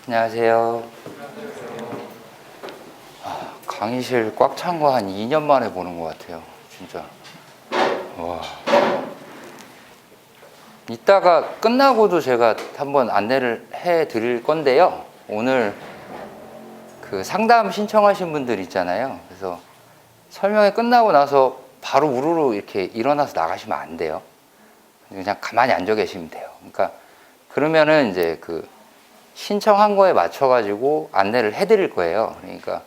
안녕하세요. 강의실 꽉 찬 거 한 2년 만에 보는 것 같아요. 진짜. 와. 이따가 끝나고도 제가 한번 안내를 해 드릴 건데요. 오늘 그 상담 신청하신 분들 있잖아요. 그래서 설명회 끝나고 나서 바로 우르르 이렇게 일어나서 나가시면 안 돼요. 그냥 가만히 앉아 계시면 돼요. 그러니까 그러면은 이제 그 신청한 거에 맞춰가지고 안내를 해 드릴 거예요. 그러니까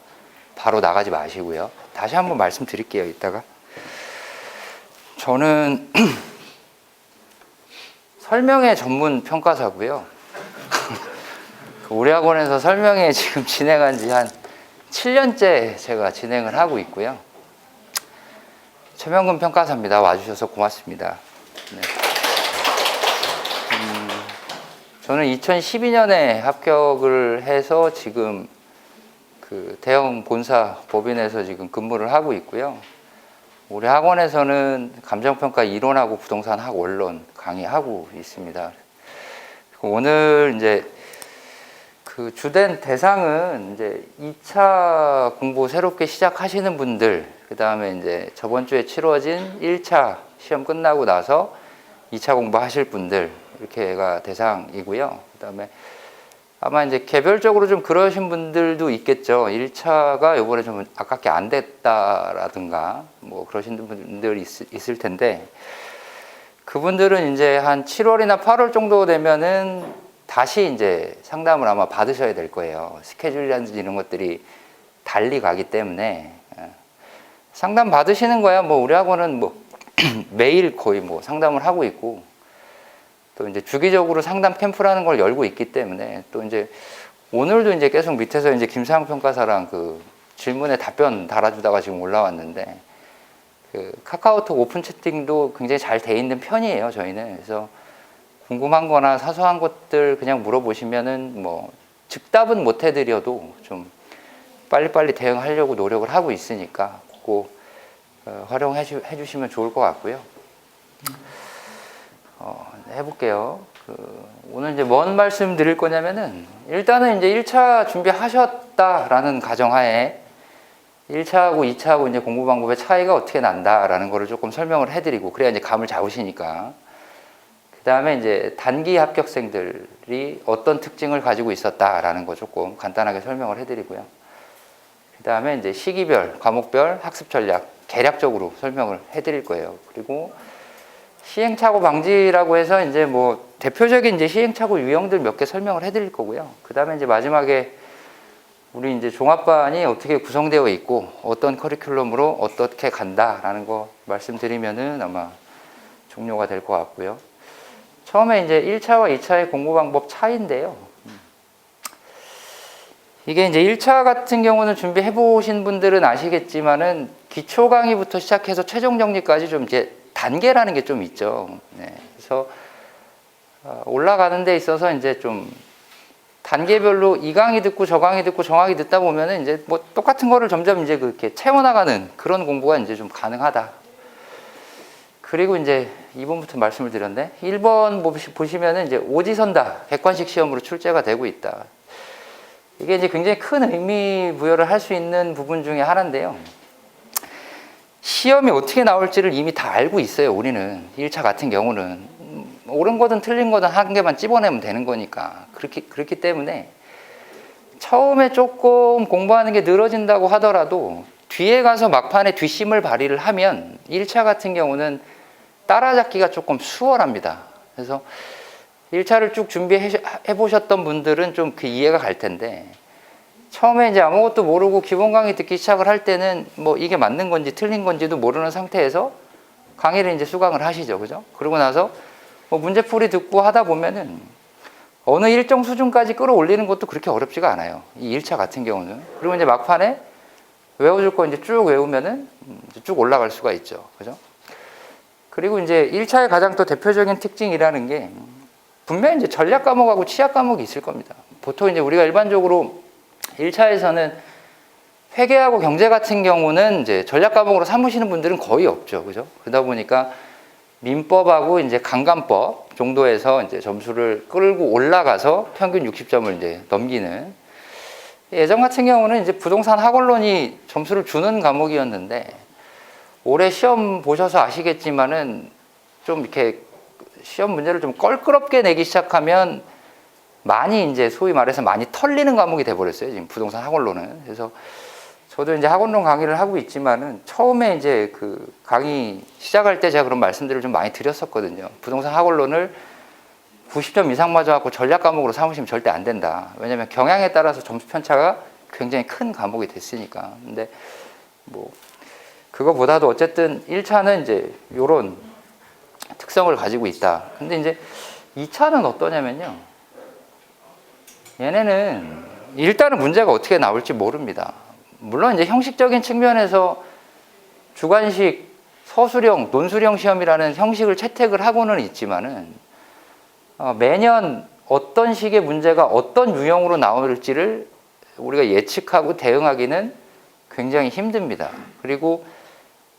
바로 나가지 마시고요. 다시 한번 말씀드릴게요. 이따가. 저는 설명회 전문 평가사고요. 우리 학원에서 설명회 지금 진행한 지 한 7년째 제가 진행을 하고 있고요. 최명근 평가사입니다. 와주셔서 고맙습니다. 네. 저는 2012년에 합격을 해서 지금 그 대형 본사 법인에서 지금 근무를 하고 있고요. 우리 학원에서는 감정평가 이론하고 부동산 학 원론 강의하고 있습니다. 오늘 이제 그 주된 대상은 이제 2차 공부 새롭게 시작하시는 분들, 그 다음에 이제 저번 주에 치러진 1차 시험 끝나고 나서 2차 공부 하실 분들, 이렇게가 대상이고요. 그 다음에 아마 이제 개별적으로 좀 그러신 분들도 있겠죠. 1차가 이번에 좀 아깝게 안 됐다라든가 뭐 그러신 분들 있을 텐데, 그분들은 이제 한 7월이나 8월 정도 되면은 다시 이제 상담을 아마 받으셔야 될 거예요. 스케줄이라든지 이런 것들이 달리 가기 때문에. 상담 받으시는 거야. 뭐 우리 학원은 뭐 매일 거의 뭐 상담을 하고 있고, 또 이제 주기적으로 상담 캠프라는 걸 열고 있기 때문에, 또 이제 오늘도 이제 계속 밑에서 이제 김상영 평가사랑 그 질문에 답변 달아주다가 지금 올라왔는데, 그 카카오톡 오픈 채팅도 굉장히 잘 돼 있는 편이에요, 저희는. 그래서 궁금한 거나 사소한 것들 그냥 물어보시면은 뭐 즉답은 못 해드려도 좀 빨리빨리 대응하려고 노력을 하고 있으니까 그거 활용해 주시면 좋을 것 같고요. 해볼게요. 오늘 이제 뭔 말씀 드릴 거냐면은, 일단은 이제 1차 준비하셨다라는 가정하에 1차하고 2차하고 이제 공부 방법의 차이가 어떻게 난다라는 거를 조금 설명을 해드리고, 그래야 이제 감을 잡으시니까. 그 다음에 이제 단기 합격생들이 어떤 특징을 가지고 있었다라는 거 조금 간단하게 설명을 해드리고요. 그 다음에 이제 시기별, 과목별 학습 전략 개략적으로 설명을 해드릴 거예요. 그리고 시행착오 방지라고 해서 이제 뭐 대표적인 이제 시행착오 유형들 몇 개 설명을 해드릴 거고요. 그 다음에 이제 마지막에 우리 이제 종합반이 어떻게 구성되어 있고 어떤 커리큘럼으로 어떻게 간다라는 거 말씀드리면은 아마 종료가 될 것 같고요. 처음에 이제 1차와 2차의 공부 방법 차이인데요. 이게 이제 1차 같은 경우는 준비해 보신 분들은 아시겠지만은 기초 강의부터 시작해서 최종 정리까지 좀 이제 단계라는 게 좀 있죠. 네. 그래서 올라가는 데 있어서 이제 좀 단계별로 이 강의 듣고 저 강의 듣고 저 강의 듣다 보면은 이제 뭐 똑같은 거를 점점 이제 그렇게 채워나가는 그런 공부가 이제 좀 가능하다. 그리고 이제 2번부터 말씀을 드렸네. 1번 보시면은 이제 오지선다. 객관식 시험으로 출제가 되고 있다. 이게 이제 굉장히 큰 의미 부여를 할 수 있는 부분 중에 하나인데요. 시험이 어떻게 나올지를 이미 다 알고 있어요, 우리는. 1차 같은 경우는. 옳은 거든 틀린 거든 한 개만 찝어내면 되는 거니까. 그렇기 때문에 처음에 조금 공부하는 게 늘어진다고 하더라도 뒤에 가서 막판에 뒷심을 발휘를 하면 1차 같은 경우는 따라잡기가 조금 수월합니다. 그래서 1차를 쭉 준비해 보셨던 분들은 좀 그 이해가 갈 텐데, 처음에 이제 아무것도 모르고 기본 강의 듣기 시작을 할 때는 뭐 이게 맞는 건지 틀린 건지도 모르는 상태에서 강의를 이제 수강을 하시죠. 그죠? 그러고 나서 뭐 문제풀이 듣고 하다 보면은 어느 일정 수준까지 끌어올리는 것도 그렇게 어렵지가 않아요. 이 1차 같은 경우는. 그리고 이제 막판에 외워줄 거 이제 쭉 외우면은 쭉 올라갈 수가 있죠. 그죠? 그리고 이제 1차의 가장 또 대표적인 특징이라는 게, 분명히 이제 전략 과목하고 치약 과목이 있을 겁니다. 보통 이제 우리가 일반적으로 1차에서는 회계하고 경제 같은 경우는 이제 전략 과목으로 삼으시는 분들은 거의 없죠. 그죠? 그러다 보니까 민법하고 이제 강간법 정도에서 이제 점수를 끌고 올라가서 평균 60점을 이제 넘기는. 예전 같은 경우는 이제 부동산 학원론이 점수를 주는 과목이었는데, 올해 시험 보셔서 아시겠지만은 좀 이렇게 시험 문제를 좀 껄끄럽게 내기 시작하면 많이 이제 소위 말해서 많이 털리는 과목이 돼버렸어요, 지금 부동산 학원론은. 그래서 저도 이제 학원론 강의를 하고 있지만은 처음에 이제 그 강의 시작할 때 제가 그런 말씀들을 좀 많이 드렸었거든요. 부동산 학원론을 90점 이상 맞아갖고 전략 과목으로 삼으시면 절대 안 된다. 왜냐면 경향에 따라서 점수 편차가 굉장히 큰 과목이 됐으니까. 근데 뭐 그거보다도 어쨌든 1차는 이제 요런 특성을 가지고 있다. 근데 이제 2차는 어떠냐면요. 얘네는 일단은 문제가 어떻게 나올지 모릅니다. 물론 이제 형식적인 측면에서 주관식, 서술형, 논술형 시험이라는 형식을 채택을 하고는 있지만은 매년 어떤 식의 문제가 어떤 유형으로 나올지를 우리가 예측하고 대응하기는 굉장히 힘듭니다. 그리고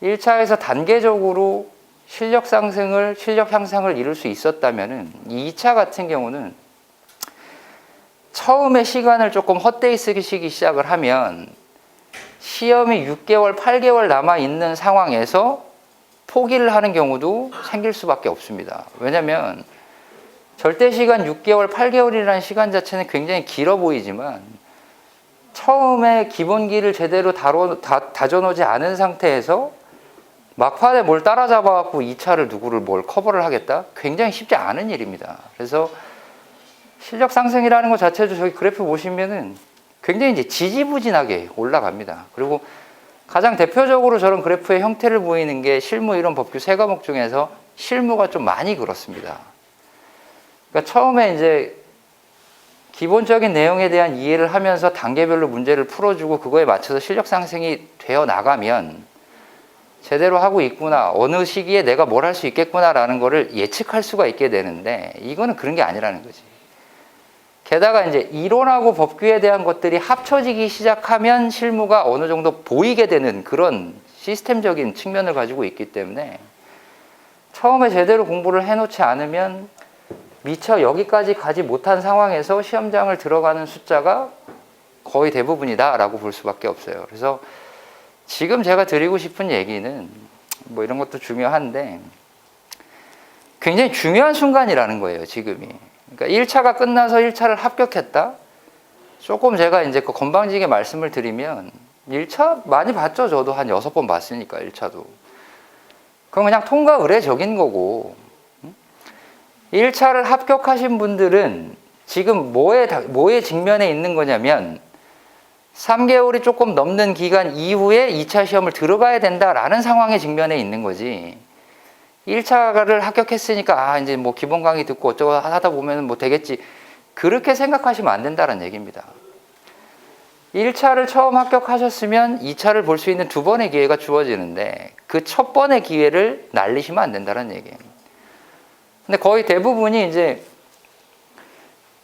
1차에서 단계적으로 실력 상승을, 실력 향상을 이룰 수 있었다면은 2차 같은 경우는 처음에 시간을 조금 헛되이 쓰기 시작을 하면 시험이 6개월, 8개월 남아있는 상황에서 포기를 하는 경우도 생길 수밖에 없습니다. 왜냐면 절대 시간 6개월, 8개월이라는 시간 자체는 굉장히 길어 보이지만 처음에 기본기를 제대로 다져놓지 않은 상태에서 막판에 뭘 따라잡아갖고 2차를 누구를 뭘 커버를 하겠다? 굉장히 쉽지 않은 일입니다. 그래서 실력 상승이라는 것 자체도 저기 그래프 보시면은 굉장히 이제 지지부진하게 올라갑니다. 그리고 가장 대표적으로 저런 그래프의 형태를 보이는 게 실무 이론 법규 3과목 중에서 실무가 좀 많이 그렇습니다. 그러니까 처음에 이제 기본적인 내용에 대한 이해를 하면서 단계별로 문제를 풀어주고 그거에 맞춰서 실력 상승이 되어 나가면 제대로 하고 있구나, 어느 시기에 내가 뭘 할 수 있겠구나라는 거를 예측할 수가 있게 되는데 이거는 그런 게 아니라는 거지. 게다가 이제 이론하고 법규에 대한 것들이 합쳐지기 시작하면 실무가 어느 정도 보이게 되는 그런 시스템적인 측면을 가지고 있기 때문에 처음에 제대로 공부를 해놓지 않으면 미처 여기까지 가지 못한 상황에서 시험장을 들어가는 숫자가 거의 대부분이다 라고 볼 수밖에 없어요. 그래서 지금 제가 드리고 싶은 얘기는 뭐 이런 것도 중요한데 굉장히 중요한 순간이라는 거예요, 지금이. 그러니까 1차가 끝나서 1차를 합격했다? 조금 제가 이제 그 건방지게 말씀을 드리면 1차 많이 봤죠. 저도 한 6번 봤으니까 1차도. 그건 그냥 통과 의례적인 거고 1차를 합격하신 분들은 지금 뭐에 직면해 있는 거냐면 3개월이 조금 넘는 기간 이후에 2차 시험을 들어가야 된다라는 상황에 직면해 있는 거지. 1차를 합격했으니까 이제 뭐 기본 강의 듣고 어쩌고 하다 보면 뭐 되겠지. 그렇게 생각하시면 안 된다는 얘기입니다. 1차를 처음 합격하셨으면 2차를 볼 수 있는 2번의 기회가 주어지는데 그 첫 번의 기회를 날리시면 안 된다는 얘기예요. 근데 거의 대부분이 이제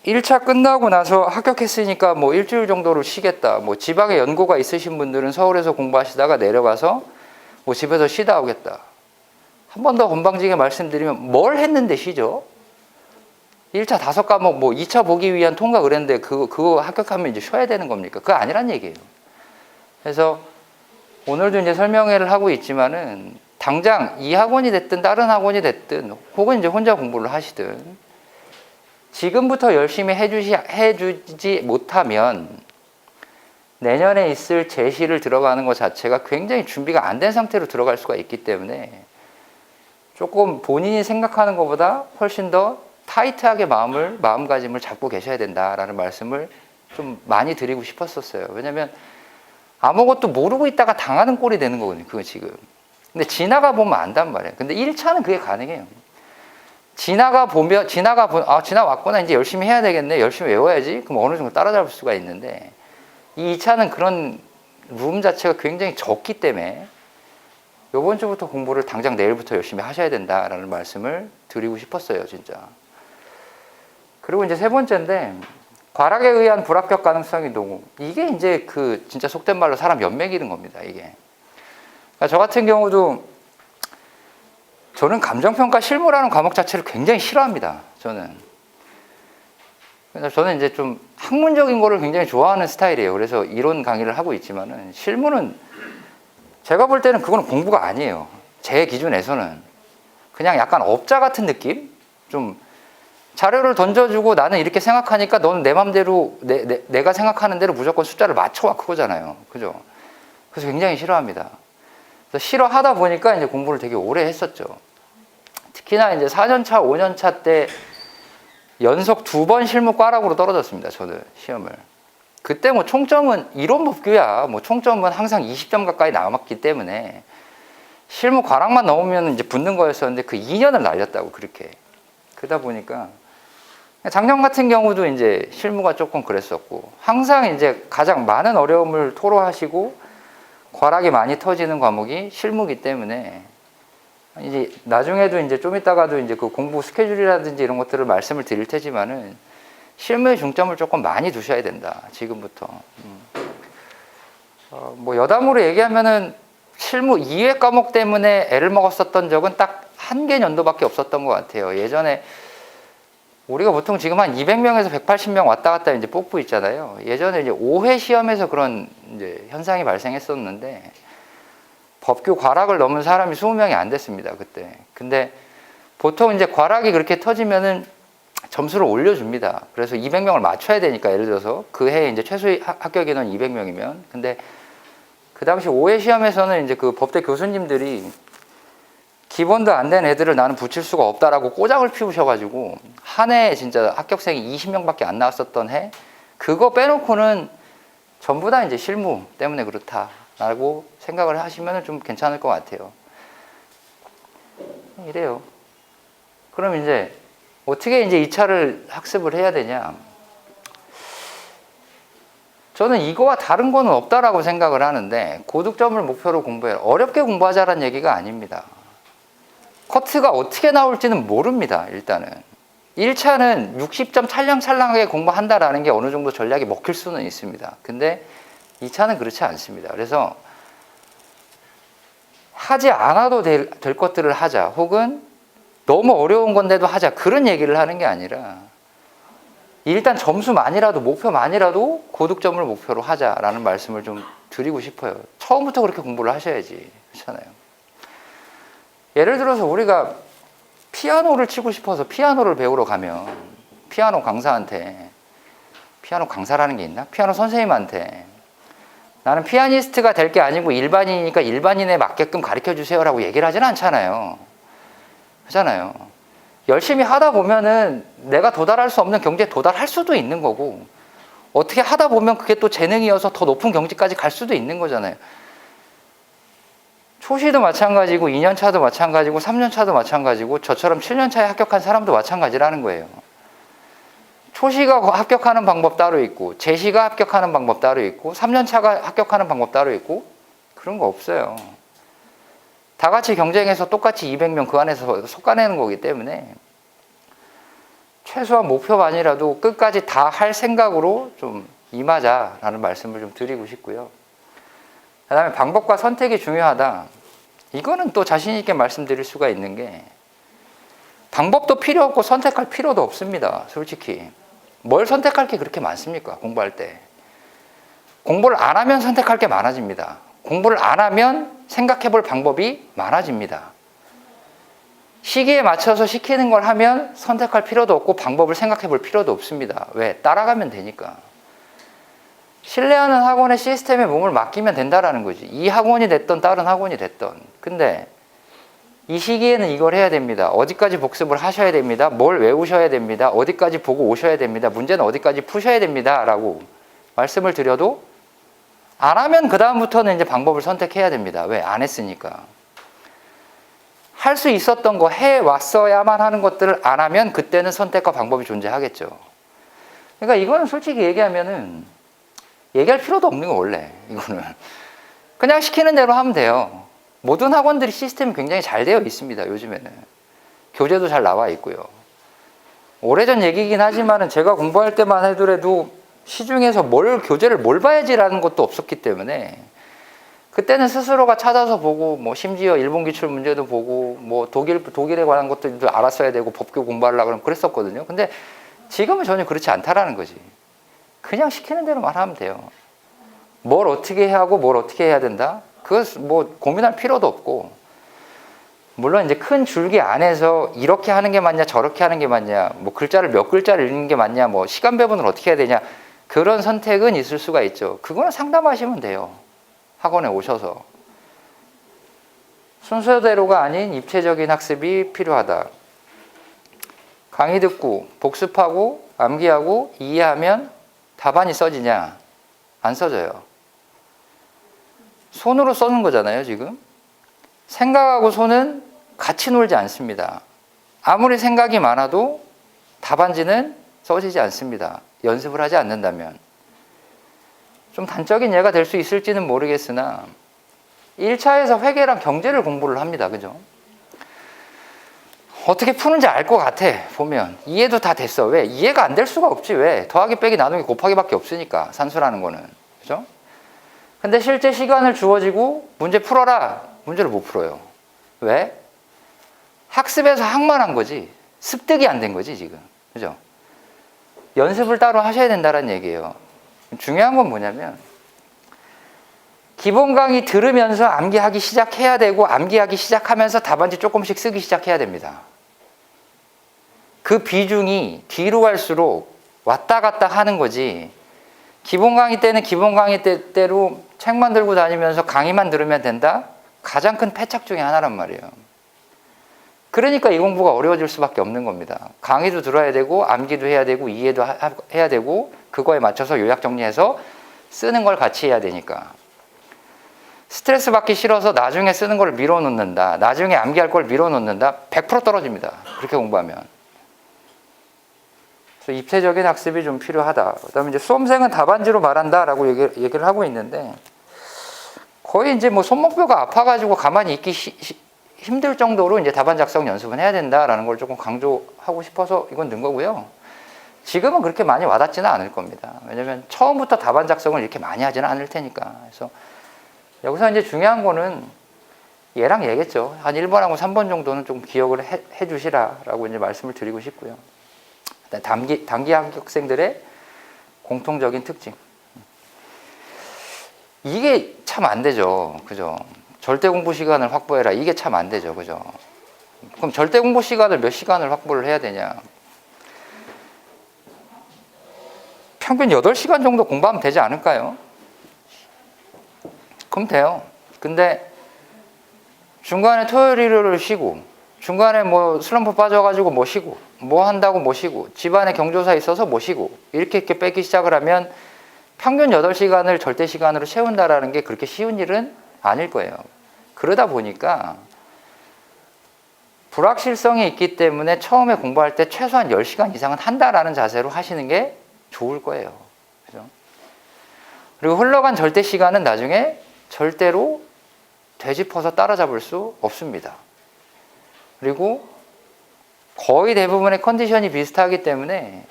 1차 끝나고 나서 합격했으니까 뭐 일주일 정도로 쉬겠다. 뭐 지방에 연고가 있으신 분들은 서울에서 공부하시다가 내려가서 뭐 집에서 쉬다 오겠다. 한 번 더 건방지게 말씀드리면 뭘 했는데 쉬죠? 1차 5과목 뭐 2차 보기 위한 통과 그랬는데 그거 합격하면 이제 쉬어야 되는 겁니까? 그거 아니란 얘기예요. 그래서 오늘도 이제 설명회를 하고 있지만은 당장 이 학원이 됐든 다른 학원이 됐든 혹은 이제 혼자 공부를 하시든 지금부터 열심히 해주지 못하면 내년에 있을 제시를 들어가는 것 자체가 굉장히 준비가 안 된 상태로 들어갈 수가 있기 때문에 조금 본인이 생각하는 것보다 훨씬 더 타이트하게 마음가짐을 잡고 계셔야 된다라는 말씀을 좀 많이 드리고 싶었었어요. 왜냐면 아무것도 모르고 있다가 당하는 꼴이 되는 거거든요. 그거 지금. 근데 지나가 보면 안단 말이에요. 근데 1차는 그게 가능해요. 지나왔구나. 이제 열심히 해야 되겠네. 열심히 외워야지. 그럼 어느 정도 따라잡을 수가 있는데 이 2차는 그런 룸 자체가 굉장히 적기 때문에 이번 주부터 공부를 당장 내일부터 열심히 하셔야 된다라는 말씀을 드리고 싶었어요, 진짜. 그리고 이제 세 번째인데 과락에 의한 불합격 가능성이 높고 이게 이제 그 진짜 속된 말로 사람 연맥 잃은 겁니다, 이게. 그러니까 저 같은 경우도 저는 감정평가 실무라는 과목 자체를 굉장히 싫어합니다. 그래서 저는 이제 좀 학문적인 거를 굉장히 좋아하는 스타일이에요. 그래서 이론 강의를 하고 있지만은 실무는 제가 볼 때는 그거는 공부가 아니에요. 제 기준에서는 그냥 약간 업자 같은 느낌? 좀 자료를 던져주고 나는 이렇게 생각하니까 너는 내 맘대로 내가 생각하는 대로 무조건 숫자를 맞춰와 그거잖아요. 그죠? 그래서 굉장히 싫어합니다. 그래서 싫어하다 보니까 이제 공부를 되게 오래 했었죠. 특히나 이제 4년차, 5년차 때 연속 2번 실무 꽈락으로 떨어졌습니다. 저는 시험을. 그때 뭐 총점은 이론 법규야. 뭐 총점은 항상 20점 가까이 남았기 때문에 실무 꽈락만 넘으면 이제 붙는 거였었는데 그 2년을 날렸다고 그렇게. 그러다 보니까 작년 같은 경우도 이제 실무가 조금 그랬었고 항상 이제 가장 많은 어려움을 토로하시고 꽈락이 많이 터지는 과목이 실무기 때문에 이제 나중에도 이제 좀 이따가도 이제 그 공부 스케줄이라든지 이런 것들을 말씀을 드릴 테지만은 실무의 중점을 조금 많이 두셔야 된다. 지금부터. 뭐 여담으로 얘기하면은 실무 2회 과목 때문에 애를 먹었었던 적은 딱 한 개 연도밖에 없었던 것 같아요. 예전에 우리가 보통 지금 한 200명에서 180명 왔다 갔다 이제 뽑고 있잖아요. 예전에 이제 5회 시험에서 그런 이제 현상이 발생했었는데 법규 꽈락을 넘은 사람이 20명이 안 됐습니다, 그때. 근데 보통 이제 꽈락이 그렇게 터지면은 점수를 올려줍니다. 그래서 200명을 맞춰야 되니까 예를 들어서 그 해에 이제 최소 합격 인원 200명이면. 근데 그 당시 5회 시험에서는 이제 그 법대 교수님들이 기본도 안 된 애들을 나는 붙일 수가 없다라고 꼬장을 피우셔가지고 한 해에 진짜 합격생이 20명밖에 안 나왔었던 해 그거 빼놓고는 전부 다 이제 실무 때문에 그렇다라고 생각을 하시면 좀 괜찮을 것 같아요. 이래요. 그럼 이제 어떻게 이제 2차를 학습을 해야 되냐? 저는 이거와 다른 거는 없다라고 생각을 하는데 고득점을 목표로 공부해요. 어렵게 공부하자라는 얘기가 아닙니다. 커트가 어떻게 나올지는 모릅니다. 일단은 1차는 60점 찰랑찰랑하게 공부한다라는 게 어느 정도 전략이 먹힐 수는 있습니다. 근데 2차는 그렇지 않습니다. 그래서 하지 않아도 될 것들을 하자, 혹은 너무 어려운 건데도 하자, 그런 얘기를 하는 게 아니라 일단 점수만이라도, 목표만이라도 고득점을 목표로 하자라는 말씀을 좀 드리고 싶어요. 처음부터 그렇게 공부를 하셔야지. 그렇잖아요. 예를 들어서 우리가 피아노를 치고 싶어서 피아노를 배우러 가면 피아노 강사한테, 피아노 강사라는 게 있나? 피아노 선생님한테 나는 피아니스트가 될 게 아니고 일반인이니까 일반인에 맞게끔 가르쳐 주세요라고 얘기를 하진 않잖아요. 하잖아요. 열심히 하다 보면은 내가 도달할 수 없는 경지에 도달할 수도 있는 거고, 어떻게 하다 보면 그게 또 재능이어서 더 높은 경지까지 갈 수도 있는 거잖아요. 초시도 마찬가지고 2년 차도 마찬가지고 3년 차도 마찬가지고 저처럼 7년 차에 합격한 사람도 마찬가지라는 거예요. 초시가 합격하는 방법 따로 있고 재시가 합격하는 방법 따로 있고 3년 차가 합격하는 방법 따로 있고 그런 거 없어요. 다 같이 경쟁해서 똑같이 200명 그 안에서 솎아내는 거기 때문에 최소한 목표만이라도 끝까지 다 할 생각으로 좀 임하자라는 말씀을 좀 드리고 싶고요. 그 다음에 방법과 선택이 중요하다. 이거는 또 자신 있게 말씀드릴 수가 있는 게 방법도 필요 없고 선택할 필요도 없습니다. 솔직히. 뭘 선택할 게 그렇게 많습니까? 공부할 때. 공부를 안 하면 선택할 게 많아집니다. 공부를 안 하면 생각해 볼 방법이 많아집니다. 시기에 맞춰서 시키는 걸 하면 선택할 필요도 없고 방법을 생각해 볼 필요도 없습니다. 왜? 따라가면 되니까. 신뢰하는 학원의 시스템에 몸을 맡기면 된다라는 거지. 이 학원이 됐던 다른 학원이 됐던. 근데 이 시기에는 이걸 해야 됩니다. 어디까지 복습을 하셔야 됩니다. 뭘 외우셔야 됩니다. 어디까지 보고 오셔야 됩니다. 문제는 어디까지 푸셔야 됩니다. 라고 말씀을 드려도 안 하면 그 다음부터는 이제 방법을 선택해야 됩니다. 왜? 안 했으니까. 할 수 있었던 거 해왔어야만 하는 것들을 안 하면 그때는 선택과 방법이 존재하겠죠. 그러니까 이거는 솔직히 얘기하면은 얘기할 필요도 없는 거 원래 이거는. 그냥 시키는 대로 하면 돼요. 모든 학원들이 시스템이 굉장히 잘 되어 있습니다. 요즘에는. 교재도 잘 나와 있고요. 오래전 얘기긴 하지만은 제가 공부할 때만 하더라도 시중에서 교재를 뭘 봐야지라는 것도 없었기 때문에 그때는 스스로가 찾아서 보고 뭐 심지어 일본 기출 문제도 보고 뭐 독일에 관한 것들도 알았어야 되고 법규 공부하려고 그러면 그랬었거든요. 근데 지금은 전혀 그렇지 않다라는 거지. 그냥 시키는 대로만 하면 돼요. 뭘 어떻게 해야 하고 뭘 어떻게 해야 된다? 그거 뭐 고민할 필요도 없고, 물론 이제 큰 줄기 안에서 이렇게 하는 게 맞냐 저렇게 하는 게 맞냐, 뭐 글자를 몇 글자를 읽는 게 맞냐, 뭐 시간 배분을 어떻게 해야 되냐, 그런 선택은 있을 수가 있죠. 그거는 상담하시면 돼요. 학원에 오셔서. 순서대로가 아닌 입체적인 학습이 필요하다. 강의 듣고 복습하고 암기하고 이해하면 답안이 써지냐? 안 써져요. 손으로 써는 거잖아요, 지금. 생각하고 손은 같이 놀지 않습니다. 아무리 생각이 많아도 답안지는 써지지 않습니다. 연습을 하지 않는다면. 좀 단적인 예가 될 수 있을지는 모르겠으나 1차에서 회계랑 경제를 공부를 합니다. 그죠? 어떻게 푸는지 알 것 같아, 보면. 이해도 다 됐어. 왜? 이해가 안 될 수가 없지. 왜? 더하기 빼기 나누기 곱하기밖에 없으니까, 산수라는 거는. 그죠? 근데 실제 시간을 주어지고 문제 풀어라. 문제를 못 풀어요. 왜? 학습에서 학만 한 거지. 습득이 안 된 거지, 지금. 그죠? 연습을 따로 하셔야 된다는 얘기예요. 중요한 건 뭐냐면, 기본 강의 들으면서 암기하기 시작해야 되고, 암기하기 시작하면서 답안지 조금씩 쓰기 시작해야 됩니다. 그 비중이 뒤로 갈수록 왔다 갔다 하는 거지, 기본 강의 때는 기본 강의 때대로 책만 들고 다니면서 강의만 들으면 된다? 가장 큰 패착 중에 하나란 말이에요. 그러니까 이 공부가 어려워질 수밖에 없는 겁니다. 강의도 들어야 되고, 암기도 해야 되고, 이해도 해야 되고, 그거에 맞춰서 요약 정리해서 쓰는 걸 같이 해야 되니까. 스트레스 받기 싫어서 나중에 쓰는 걸 밀어놓는다, 나중에 암기할 걸 밀어놓는다, 100% 떨어집니다. 그렇게 공부하면. 그래서 입체적인 학습이 좀 필요하다. 그 다음에 이제 수험생은 답안지로 말한다라고 얘기를 하고 있는데, 거의 이제 뭐 손목뼈가 아파가지고 가만히 있기 힘들 정도로 이제 답안 작성 연습은 해야 된다라는 걸 조금 강조하고 싶어서 이건 넣은 거고요. 지금은 그렇게 많이 와닿지는 않을 겁니다. 왜냐면 처음부터 답안 작성을 이렇게 많이 하지는 않을 테니까. 그래서 여기서 이제 중요한 거는 얘랑 얘겠죠. 한 1번하고 3번 정도는 좀 기억을 해 주시라라고 이제 말씀을 드리고 싶고요. 단기 학생들의 공통적인 특징. 이게 참 안 되죠. 그죠? 절대 공부 시간을 확보해라. 이게 참 안 되죠. 그죠? 그럼 절대 공부 시간을 몇 시간을 확보를 해야 되냐? 평균 8시간 정도 공부하면 되지 않을까요? 그럼 돼요. 근데 중간에 토요일, 일요일을 쉬고, 중간에 뭐 슬럼프 빠져가지고 뭐 쉬고, 뭐 한다고 뭐 쉬고, 집안에 경조사 있어서 뭐 쉬고, 이렇게 빼기 시작을 하면 평균 8시간을 절대 시간으로 채운다라는 게 그렇게 쉬운 일은 아닐 거예요. 그러다 보니까 불확실성이 있기 때문에 처음에 공부할 때 최소한 10시간 이상은 한다라는 자세로 하시는 게 좋을 거예요. 그죠? 그리고 흘러간 절대 시간은 나중에 절대로 되짚어서 따라잡을 수 없습니다. 그리고 거의 대부분의 컨디션이 비슷하기 때문에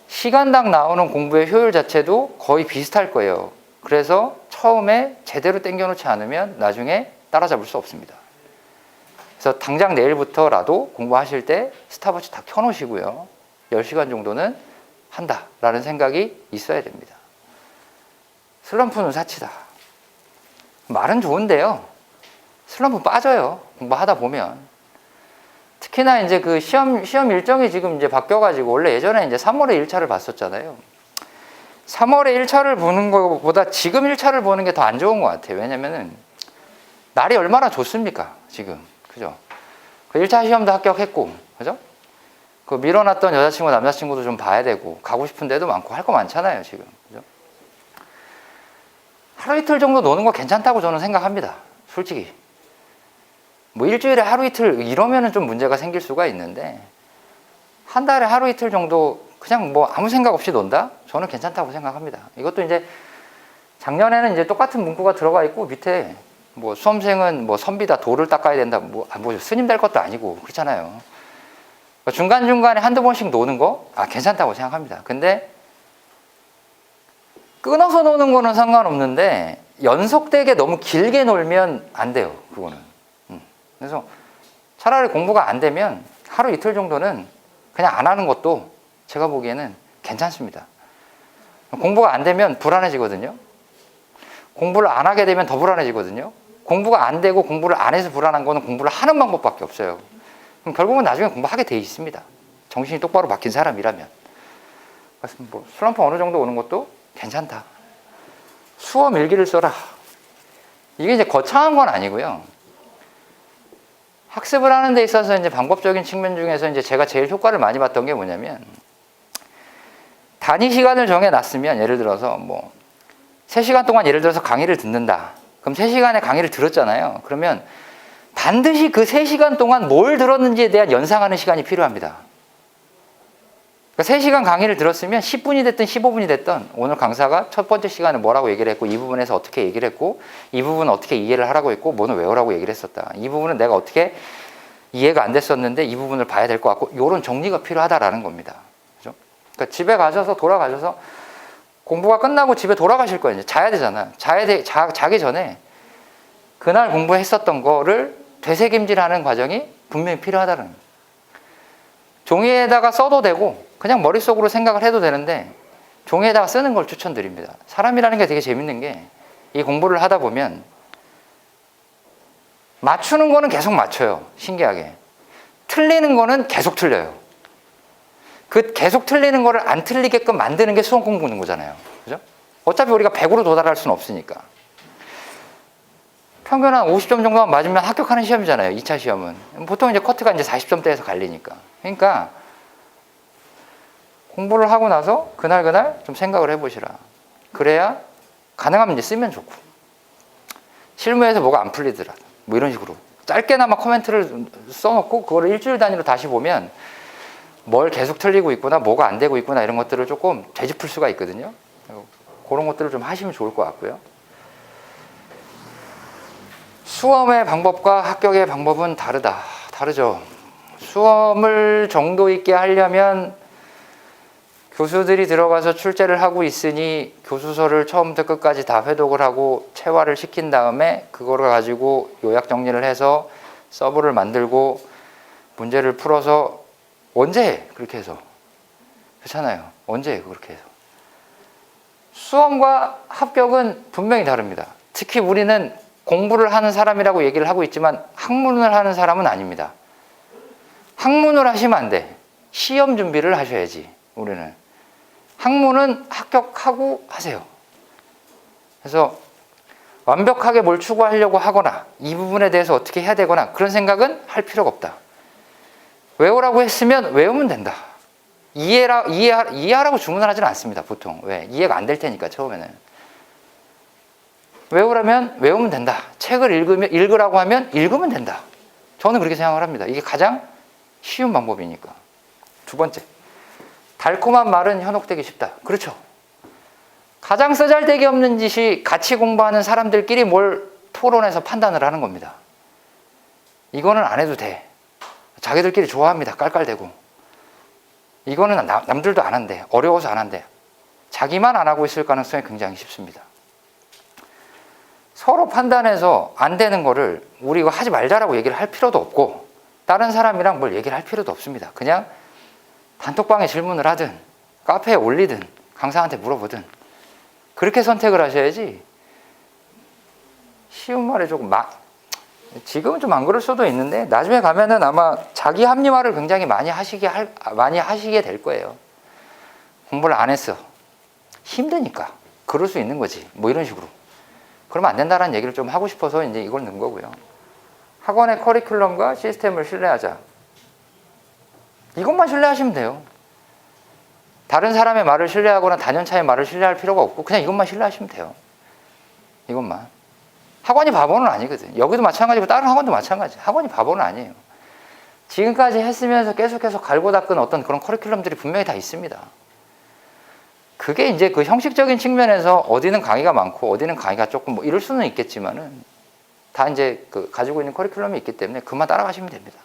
시간당 나오는 공부의 효율 자체도 거의 비슷할 거예요. 그래서 처음에 제대로 당겨놓지 않으면 나중에 따라잡을 수 없습니다. 그래서 당장 내일부터라도 공부하실 때 스탑워치 다 켜놓으시고요. 10시간 정도는 한다라는 생각이 있어야 됩니다. 슬럼프는 사치다. 말은 좋은데요. 슬럼프 빠져요. 공부하다 보면. 특히나 이제 그 시험 일정이 지금 이제 바뀌어가지고, 원래 예전에 이제 3월에 1차를 봤었잖아요. 3월에 1차를 보는 것보다 지금 1차를 보는 게 더 안 좋은 것 같아요. 왜냐면은 날이 얼마나 좋습니까, 지금. 그죠? 그 1차 시험도 합격했고, 그죠? 그 밀어놨던 여자친구, 남자친구도 좀 봐야 되고, 가고 싶은 데도 많고, 할 거 많잖아요, 지금. 그죠? 하루 이틀 정도 노는 거 괜찮다고 저는 생각합니다. 솔직히. 뭐 일주일에 하루 이틀 이러면은 좀 문제가 생길 수가 있는데, 한 달에 하루 이틀 정도 그냥 뭐 아무 생각 없이 논다? 저는 괜찮다고 생각합니다. 이것도 이제 작년에는 이제 똑같은 문구가 들어가 있고, 밑에 뭐 수험생은 뭐 선비다, 돌을 닦아야 된다, 뭐 스님 될 것도 아니고 그렇잖아요. 중간중간에 한두 번씩 노는 거 괜찮다고 생각합니다. 근데 끊어서 노는 거는 상관없는데, 연속되게 너무 길게 놀면 안 돼요. 그거는. 그래서 차라리 공부가 안 되면 하루 이틀 정도는 그냥 안 하는 것도 제가 보기에는 괜찮습니다. 공부가 안 되면 불안해지거든요. 공부를 안 하게 되면 더 불안해지거든요. 공부가 안 되고 공부를 안 해서 불안한 거는 공부를 하는 방법밖에 없어요. 그럼 결국은 나중에 공부하게 돼 있습니다. 정신이 똑바로 박힌 사람이라면. 그래서 뭐 슬럼프 어느 정도 오는 것도 괜찮다. 수험 일기를 써라. 이게 이제 거창한 건 아니고요. 학습을 하는 데 있어서 이제 방법적인 측면 중에서 이제 제가 제일 효과를 많이 봤던 게 뭐냐면, 단위 시간을 정해 놨으면, 예를 들어서 뭐 3시간 동안 예를 들어서 강의를 듣는다. 그럼 3시간의 강의를 들었잖아요. 그러면 반드시 그 3시간 동안 뭘 들었는지에 대한 연상하는 시간이 필요합니다. 그러니까 3시간 강의를 들었으면 10분이 됐든 15분이 됐든 오늘 강사가 첫 번째 시간에 뭐라고 얘기를 했고, 이 부분에서 어떻게 얘기를 했고, 이 부분은 어떻게 이해를 하라고 했고, 뭐는 외우라고 얘기를 했었다. 이 부분은 내가 어떻게 이해가 안 됐었는데 이 부분을 봐야 될 것 같고, 이런 정리가 필요하다라는 겁니다. 그죠? 그러니까 집에 가셔서 돌아가셔서 공부가 끝나고 집에 돌아가실 거예요. 이제 자야 되잖아. 자기 전에 그날 공부했었던 거를 되새김질하는 과정이 분명히 필요하다는 거예요. 종이에다가 써도 되고 그냥 머릿속으로 생각을 해도 되는데 종이에다가 쓰는 걸 추천드립니다. 사람이라는 게 되게 재밌는 게, 이 공부를 하다 보면 맞추는 거는 계속 맞춰요. 신기하게. 틀리는 거는 계속 틀려요. 그 계속 틀리는 거를 안 틀리게끔 만드는 게 수험 공부는 거잖아요. 그죠? 어차피 우리가 100으로 도달할 수는 없으니까. 평균 한 50점 정도만 맞으면 합격하는 시험이잖아요. 2차 시험은. 보통 이제 커트가 이제 40점대에서 갈리니까. 그러니까 공부를 하고 나서 그날 좀 생각을 해보시라. 그래야 가능하면 이제 쓰면 좋고, 실무에서 뭐가 안 풀리더라도 뭐 이런 식으로 짧게나마 코멘트를 써놓고 그거를 일주일 단위로 다시 보면 뭘 계속 틀리고 있구나, 뭐가 안 되고 있구나, 이런 것들을 조금 되짚을 수가 있거든요. 그런 것들을 좀 하시면 좋을 것 같고요. 수험의 방법과 합격의 방법은 다르죠. 수험을 정도 있게 하려면 교수들이 들어가서 출제를 하고 있으니 교수서를 처음부터 끝까지 다 회독을 하고 체화를 시킨 다음에 그거를 가지고 요약 정리를 해서 서브를 만들고 문제를 풀어서 언제 해? 그렇게 해서. 그렇잖아요. 언제 해? 그렇게 해서. 수험과 합격은 분명히 다릅니다. 특히 우리는 공부를 하는 사람이라고 얘기를 하고 있지만 학문을 하는 사람은 아닙니다. 학문을 하시면 안 돼. 시험 준비를 하셔야지. 우리는 학문은 합격하고 하세요. 그래서 완벽하게 뭘 추구하려고 하거나 이 부분에 대해서 어떻게 해야 되거나 그런 생각은 할 필요가 없다. 외우라고 했으면 외우면 된다. 이해하라고 주문을 하지는 않습니다. 보통. 왜? 이해가 안 될 테니까 처음에는. 외우라면 외우면 된다. 책을 읽으라고 하면 읽으면 된다. 저는 그렇게 생각을 합니다. 이게 가장 쉬운 방법이니까. 두 번째, 달콤한 말은 현혹되기 쉽다. 그렇죠. 가장 쓰잘데기 없는 짓이 같이 공부하는 사람들끼리 뭘 토론해서 판단을 하는 겁니다. 이거는 안 해도 돼. 자기들끼리 좋아합니다. 깔깔대고. 이거는 남들도 안 한대. 어려워서 안 한대. 자기만 안 하고 있을 가능성이 굉장히 쉽습니다. 서로 판단해서 안 되는 거를 우리 이거 하지 말자라고 얘기를 할 필요도 없고, 다른 사람이랑 뭘 얘기를 할 필요도 없습니다. 그냥 단톡방에 질문을 하든 카페에 올리든 강사한테 물어보든 그렇게 선택을 하셔야지. 쉬운 말에 조금 지금은 좀 안 그럴 수도 있는데 나중에 가면은 아마 자기 합리화를 굉장히 많이 하시게 될 거예요. 공부를 안 했어. 힘드니까. 그럴 수 있는 거지. 뭐 이런 식으로. 그러면 안 된다는 얘기를 좀 하고 싶어서 이제 이걸 넣은 거고요. 학원의 커리큘럼과 시스템을 신뢰하자. 이것만 신뢰하시면 돼요. 다른 사람의 말을 신뢰하거나 단연차의 말을 신뢰할 필요가 없고 그냥 이것만 신뢰하시면 돼요. 이것만. 학원이 바보는 아니거든. 여기도 마찬가지고 다른 학원도 마찬가지. 학원이 바보는 아니에요. 지금까지 했으면서 계속해서 갈고 닦은 어떤 그런 커리큘럼들이 분명히 다 있습니다. 그게 이제 그 형식적인 측면에서 어디는 강의가 많고 어디는 강의가 조금 뭐 이럴 수는 있겠지만은 다 이제 그 가지고 있는 커리큘럼이 있기 때문에 그만 따라가시면 됩니다.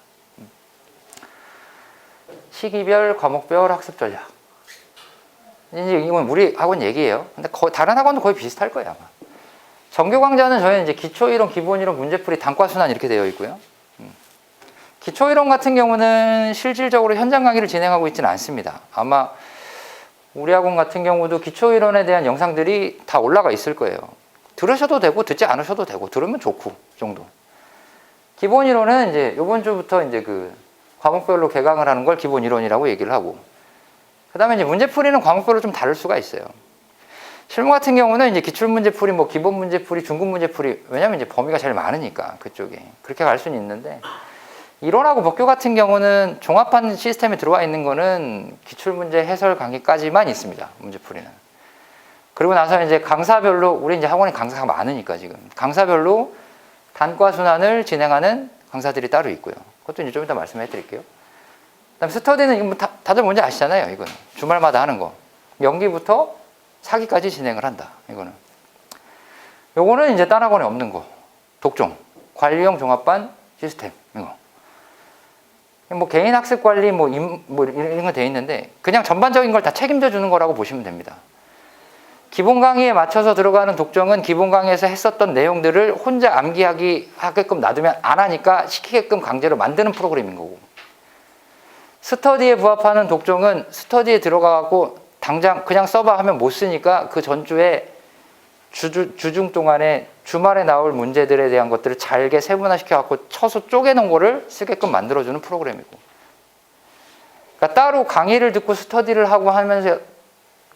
시기별, 과목별 학습 전략. 이제 이건 우리 학원 얘기예요. 근데 다른 학원도 거의 비슷할 거예요, 아마. 정규 강좌는 저희는 이제 기초이론, 기본이론, 문제풀이, 단과순환 이렇게 되어 있고요. 기초이론 같은 경우는 실질적으로 현장 강의를 진행하고 있지는 않습니다. 아마 우리 학원 같은 경우도 기초이론에 대한 영상들이 다 올라가 있을 거예요. 들으셔도 되고 듣지 않으셔도 되고 들으면 좋고 정도. 기본이론은 이제 이번 주부터 이제 그 과목별로 개강을 하는 걸 기본이론이라고 얘기를 하고, 그다음에 이제 문제풀이는 과목별로 좀 다를 수가 있어요. 실무 같은 경우는 이제 기출문제풀이, 뭐 기본문제풀이, 중급문제풀이, 왜냐면 이제 범위가 제일 많으니까 그쪽에 그렇게 갈 수는 있는데, 이론하고 법규 같은 경우는 종합한 시스템에 들어와 있는 거는 기출문제 해설 강의까지만 있습니다. 문제풀이는. 그리고 나서 이제 강사별로, 우리 이제 학원에 강사가 많으니까 지금 강사별로 단과순환을 진행하는 강사들이 따로 있고요. 그것도 이제 좀 이따 말씀해 드릴게요. 그다음 스터디는 이거 뭐 다들 뭔지 아시잖아요. 이거는 주말마다 하는 거. 연기부터 사기까지 진행을 한다. 이거는. 요거는 이제 딴 학원에 없는 거. 독종, 관리형 종합반 시스템 이거. 뭐 개인 학습 관리 뭐 이런 거 돼 있는데 그냥 전반적인 걸 다 책임져 주는 거라고 보시면 됩니다. 기본 강의에 맞춰서 들어가는 독종은 기본 강의에서 했었던 내용들을 혼자 하게끔 놔두면 안 하니까 시키게끔 강제로 만드는 프로그램인 거고, 스터디에 부합하는 독종은 스터디에 들어가고 당장 그냥 써봐 하면 못 쓰니까 그 전주에 주중 동안에 주말에 나올 문제들에 대한 것들을 잘게 세분화시켜 갖고 쳐서 쪼개놓은 거를 쓰게끔 만들어주는 프로그램이고, 그러니까 따로 강의를 듣고 스터디를 하고 하면서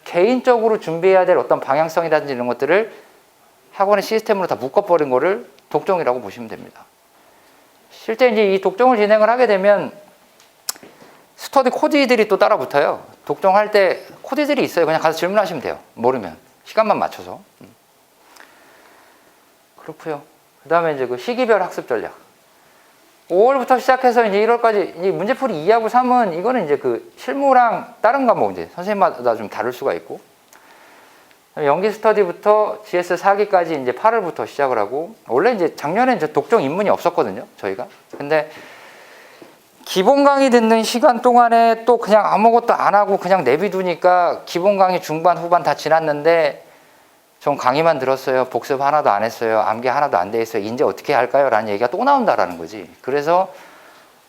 개인적으로 준비해야 될 어떤 방향성이라든지 이런 것들을 학원의 시스템으로 다 묶어버린 거를 독종이라고 보시면 됩니다. 실제 이제 이 독종을 진행을 하게 되면 스터디 코디들이 또 따라 붙어요. 독종할 때 코디들이 있어요. 그냥 가서 질문하시면 돼요. 모르면. 시간만 맞춰서. 그렇고요. 그 다음에 이제 그 시기별 학습 전략. 5월부터 시작해서 이제 1월까지 이 문제풀이 2하고 3은 이거는 이제 그 실무랑 다른 과목 이제 선생님마다 좀 다를 수가 있고, 연기 스터디부터 GS 4기까지 이제 8월부터 시작을 하고, 원래 이제 작년에 이제 독종 입문이 없었거든요, 저희가. 근데 기본 강의 듣는 시간 동안에 또 그냥 아무것도 안 하고 그냥 내비두니까 기본 강의 중반, 후반 다 지났는데 전 강의만 들었어요. 복습 하나도 안 했어요. 암기 하나도 안 돼 있어요. 이제 어떻게 할까요? 라는 얘기가 또 나온다라는 거지. 그래서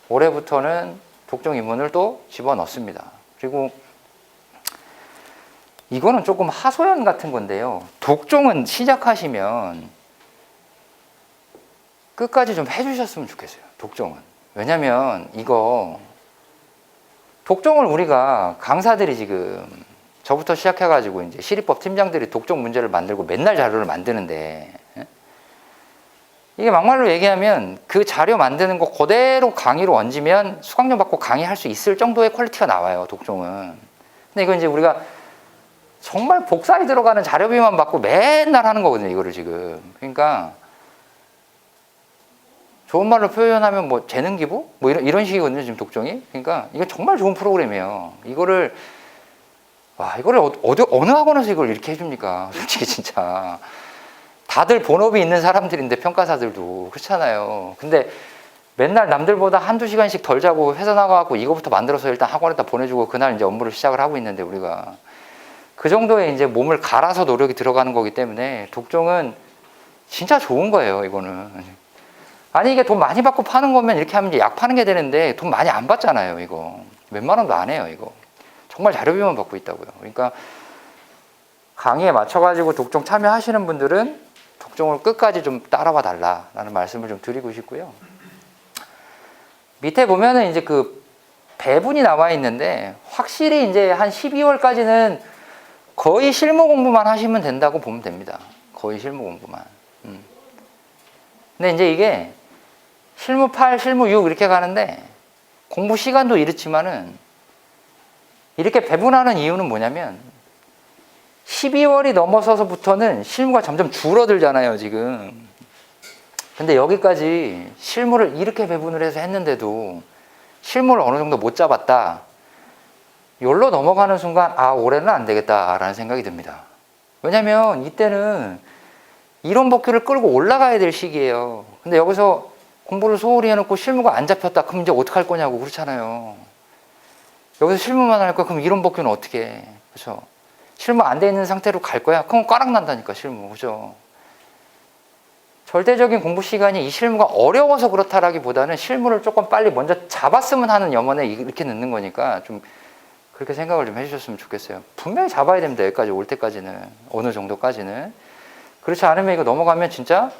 올해부터는 독종 입문을 또 집어넣습니다. 그리고 이거는 조금 하소연 같은 건데요. 독종은 시작하시면 끝까지 좀 해주셨으면 좋겠어요. 독종은. 왜냐면 이거 독종을 우리가 강사들이 지금 저부터 시작해가지고 이제 시립법 팀장들이 독종 문제를 만들고 맨날 자료를 만드는데, 이게 막말로 얘기하면 그 자료 만드는 거 그대로 강의로 얹으면 수강료 받고 강의할 수 있을 정도의 퀄리티가 나와요, 독종은. 근데 이거 이제 우리가 정말 복사에 들어가는 자료비만 받고 맨날 하는 거거든요, 이거를 지금. 그러니까 좋은 말로 표현하면 뭐 재능 기부? 뭐 이런 식이거든요, 지금 독종이. 그러니까 이건 정말 좋은 프로그램이에요. 이거를 어느 학원에서 이걸 이렇게 해줍니까? 솔직히 진짜. 다들 본업이 있는 사람들인데, 평가사들도. 그렇잖아요. 근데 맨날 남들보다 한두 시간씩 덜 자고 회사 나가고 이거부터 만들어서 일단 학원에다 보내주고 그날 이제 업무를 시작을 하고 있는데, 우리가. 그 정도의 이제 몸을 갈아서 노력이 들어가는 거기 때문에 독종은 진짜 좋은 거예요, 이거는. 아니, 이게 돈 많이 받고 파는 거면 이렇게 하면 이제 약 파는 게 되는데 돈 많이 안 받잖아요, 이거. 몇만 원도 안 해요, 이거. 정말 자료비만 받고 있다고요. 그러니까 강의에 맞춰가지고 독종 참여하시는 분들은 독종을 끝까지 좀 따라와 달라라는 말씀을 좀 드리고 싶고요. 밑에 보면은 이제 그 배분이 나와 있는데, 확실히 이제 한 12월까지는 거의 실무 공부만 하시면 된다고 보면 됩니다. 거의 실무 공부만. 근데 이제 이게 실무 8, 실무 6 이렇게 가는데 공부 시간도 이렇지만은 이렇게 배분하는 이유는 뭐냐면 12월이 넘어서서부터는 실무가 점점 줄어들잖아요, 지금. 근데 여기까지 실무를 이렇게 배분을 해서 했는데도 실무를 어느 정도 못 잡았다. 여기로 넘어가는 순간 올해는 안 되겠다라는 생각이 듭니다. 왜냐면 이때는 이론 법규를 끌고 올라가야 될 시기예요. 근데 여기서 공부를 소홀히 해놓고 실무가 안 잡혔다. 그럼 이제 어떡할 거냐고. 그렇잖아요. 여기서 실무만 할 거야. 그럼 이론 법규는 어떻게 해? 그렇죠? 실무 안 돼 있는 상태로 갈 거야? 그럼 꽈락 난다니까, 실무. 그죠? 절대적인 공부 시간이 이 실무가 어려워서 그렇다라기보다는 실무를 조금 빨리 먼저 잡았으면 하는 염원에 이렇게 넣는 거니까 좀 그렇게 생각을 좀 해주셨으면 좋겠어요. 분명히 잡아야 됩니다. 여기까지 올 때까지는. 어느 정도까지는. 그렇지 않으면 이거 넘어가면 진짜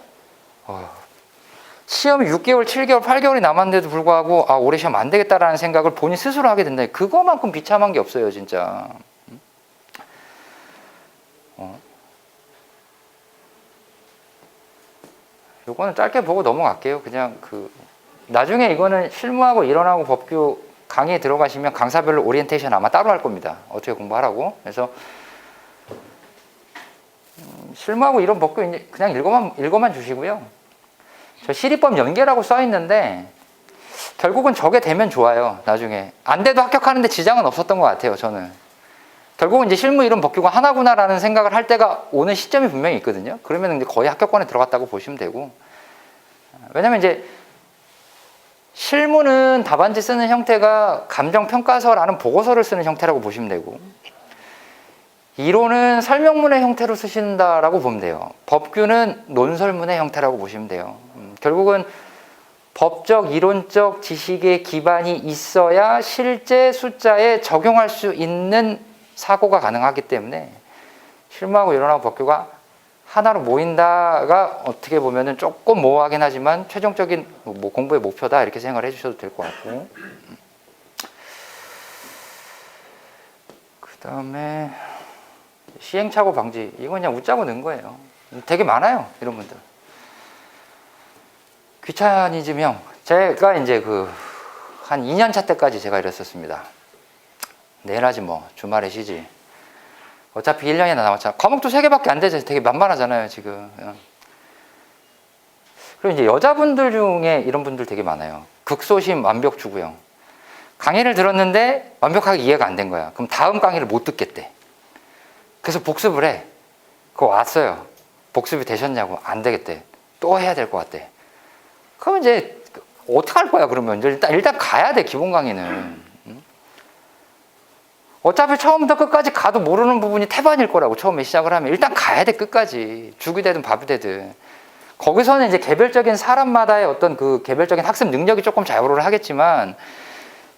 시험이 6개월, 7개월, 8개월이 남았는데도 불구하고 올해 시험 안 되겠다라는 생각을 본인 스스로 하게 된다. 그거만큼 비참한 게 없어요, 진짜. 요거는 짧게 보고 넘어갈게요. 그냥 나중에 이거는 실무하고 이론하고 법규 강의에 들어가시면 강사별로 오리엔테이션 아마 따로 할 겁니다. 어떻게 공부하라고. 그래서 실무하고 이론 법규 이제 그냥 읽어만 주시고요. 저 시리법 연계라고 써 있는데 결국은 저게 되면 좋아요. 나중에 안 돼도 합격하는데 지장은 없었던 것 같아요. 저는 결국은 이제 실무 이론 법규가 하나구나라는 생각을 할 때가 오는 시점이 분명히 있거든요. 그러면 이제 거의 합격권에 들어갔다고 보시면 되고, 왜냐면 이제 실무는 답안지 쓰는 형태가 감정평가서라는 보고서를 쓰는 형태라고 보시면 되고, 이론은 설명문의 형태로 쓰신다라고 보면 돼요. 법규는 논설문의 형태라고 보시면 돼요. 결국은 법적, 이론적 지식의 기반이 있어야 실제 숫자에 적용할 수 있는 사고가 가능하기 때문에 실무하고 이론하고 법규가 하나로 모인다가 어떻게 보면은 조금 모호하긴 하지만 최종적인 공부의 목표다 이렇게 생각을 해주셔도 될 것 같고, 그 다음에 시행착오 방지, 이건 그냥 웃자고 넣은 거예요. 되게 많아요, 이런 분들. 귀차니즘형, 제가 이제 한 2년차 때까지 제가 이랬었습니다. 내일 하지 뭐, 주말에 쉬지. 어차피 1년이나 남았잖아. 과목도 3개밖에 안 되죠. 되게 만만하잖아요, 지금. 그리고 이제 여자분들 중에 이런 분들 되게 많아요. 극소심 완벽주구형. 강의를 들었는데 완벽하게 이해가 안 된 거야. 그럼 다음 강의를 못 듣겠대. 그래서 복습을 해. 그거 왔어요. 복습이 되셨냐고. 안 되겠대. 또 해야 될 것 같대. 그러면 이제 어떻게 할 거야, 그러면? 일단 가야 돼, 기본 강의는. 어차피 처음부터 끝까지 가도 모르는 부분이 태반일 거라고, 처음에 시작을 하면. 일단 가야 돼, 끝까지. 죽이 되든 밥이 되든. 거기서는 이제 개별적인 사람마다의 어떤 개별적인 학습 능력이 조금 좌우를 하겠지만,